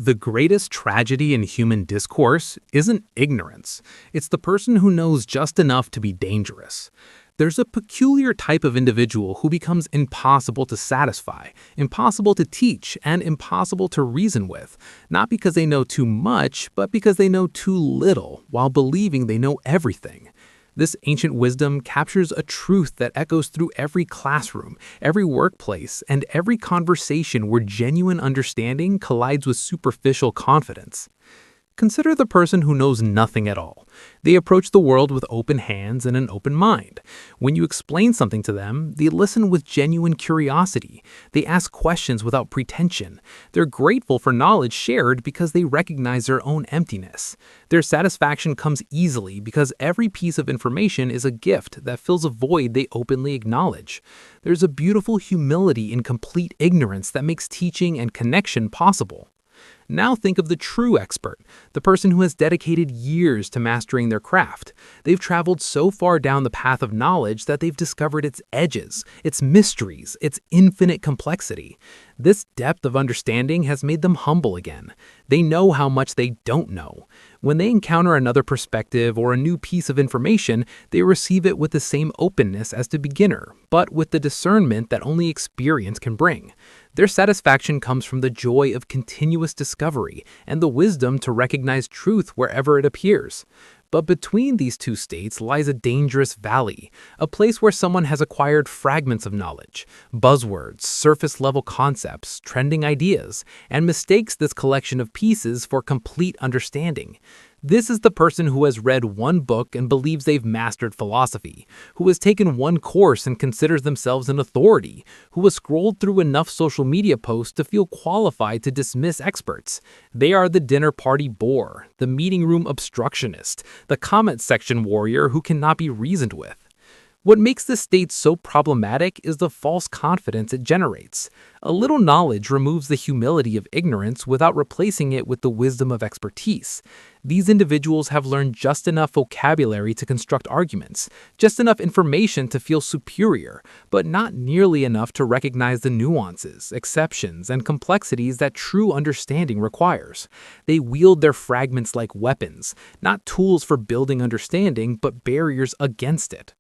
The greatest tragedy in human discourse isn't ignorance. It's the person who knows just enough to be dangerous. There's a peculiar type of individual who becomes impossible to satisfy, impossible to teach, and impossible to reason with, not because they know too much, but because they know too little, while believing they know everything. This ancient wisdom captures a truth that echoes through every classroom, every workplace, and every conversation where genuine understanding collides with superficial confidence. Consider the person who knows nothing at all. They approach the world with open hands and an open mind. When you explain something to them, they listen with genuine curiosity. They ask questions without pretension. They're grateful for knowledge shared because they recognize their own emptiness. Their satisfaction comes easily because every piece of information is a gift that fills a void they openly acknowledge. There's a beautiful humility in complete ignorance that makes teaching and connection possible. Now think of the true expert, the person who has dedicated years to mastering their craft. They've traveled so far down the path of knowledge that they've discovered its edges, its mysteries, its infinite complexity. This depth of understanding has made them humble again. They know how much they don't know. When they encounter another perspective or a new piece of information, they receive it with the same openness as the beginner, but with the discernment that only experience can bring. Their satisfaction comes from the joy of continuous discovery and the wisdom to recognize truth wherever it appears. But between these two states lies a dangerous valley, a place where someone has acquired fragments of knowledge, buzzwords, surface-level concepts, trending ideas, and mistakes this collection of pieces for complete understanding. This is the person who has read one book and believes they've mastered philosophy, who has taken one course and considers themselves an authority, who has scrolled through enough social media posts to feel qualified to dismiss experts. They are the dinner party bore, the meeting room obstructionist, the comment section warrior who cannot be reasoned with. What makes this state so problematic is the false confidence it generates. A little knowledge removes the humility of ignorance without replacing it with the wisdom of expertise. These individuals have learned just enough vocabulary to construct arguments, just enough information to feel superior, but not nearly enough to recognize the nuances, exceptions, and complexities that true understanding requires. They wield their fragments like weapons, not tools for building understanding, but barriers against it.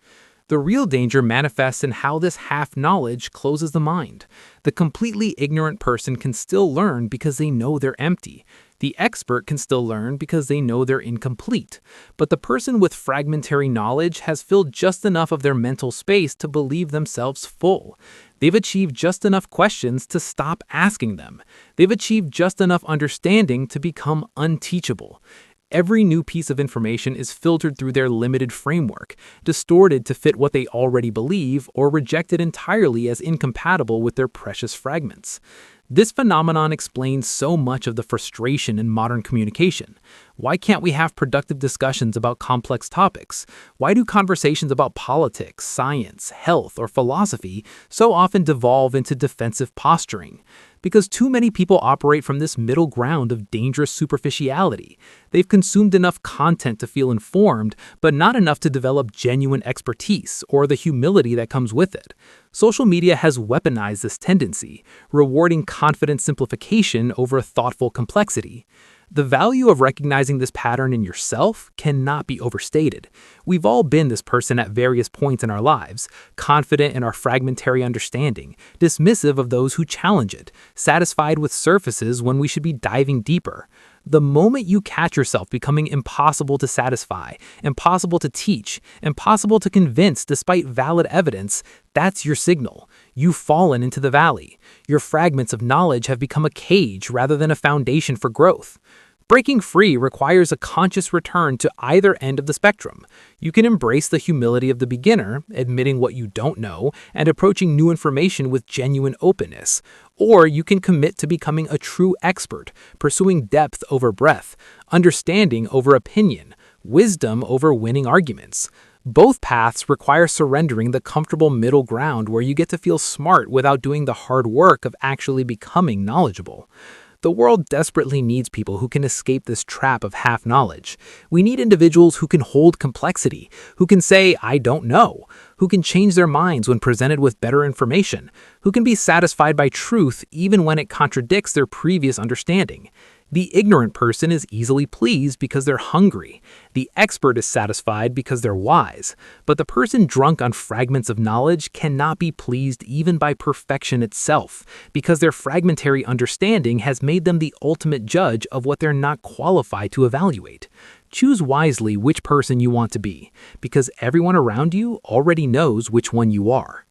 The real danger manifests in how this half-knowledge closes the mind. The completely ignorant person can still learn because they know they're empty. The expert can still learn because they know they're incomplete. But the person with fragmentary knowledge has filled just enough of their mental space to believe themselves full. They've achieved just enough questions to stop asking them. They've achieved just enough understanding to become unteachable. Every new piece of information is filtered through their limited framework, distorted to fit what they already believe, or rejected entirely as incompatible with their precious fragments. This phenomenon explains so much of the frustration in modern communication. Why can't we have productive discussions about complex topics? Why do conversations about politics, science, health, or philosophy so often devolve into defensive posturing? Because too many people operate from this middle ground of dangerous superficiality. They've consumed enough content to feel informed, but not enough to develop genuine expertise or the humility that comes with it. Social media has weaponized this tendency, rewarding confident simplification over thoughtful complexity. The value of recognizing this pattern in yourself cannot be overstated. We've all been this person at various points in our lives, confident in our fragmentary understanding, dismissive of those who challenge it, satisfied with surfaces when we should be diving deeper. The moment you catch yourself becoming impossible to satisfy, impossible to teach, impossible to convince despite valid evidence, that's your signal. You've fallen into the valley. Your fragments of knowledge have become a cage rather than a foundation for growth. Breaking free requires a conscious return to either end of the spectrum. You can embrace the humility of the beginner, admitting what you don't know, and approaching new information with genuine openness. Or you can commit to becoming a true expert, pursuing depth over breadth, understanding over opinion, wisdom over winning arguments. Both paths require surrendering the comfortable middle ground where you get to feel smart without doing the hard work of actually becoming knowledgeable. The world desperately needs people who can escape this trap of half-knowledge. We need individuals who can hold complexity, who can say, "I don't know," who can change their minds when presented with better information, who can be satisfied by truth even when it contradicts their previous understanding. The ignorant person is easily pleased because they're hungry. The expert is satisfied because they're wise. But the person drunk on fragments of knowledge cannot be pleased even by perfection itself, because their fragmentary understanding has made them the ultimate judge of what they're not qualified to evaluate. Choose wisely which person you want to be, because everyone around you already knows which one you are.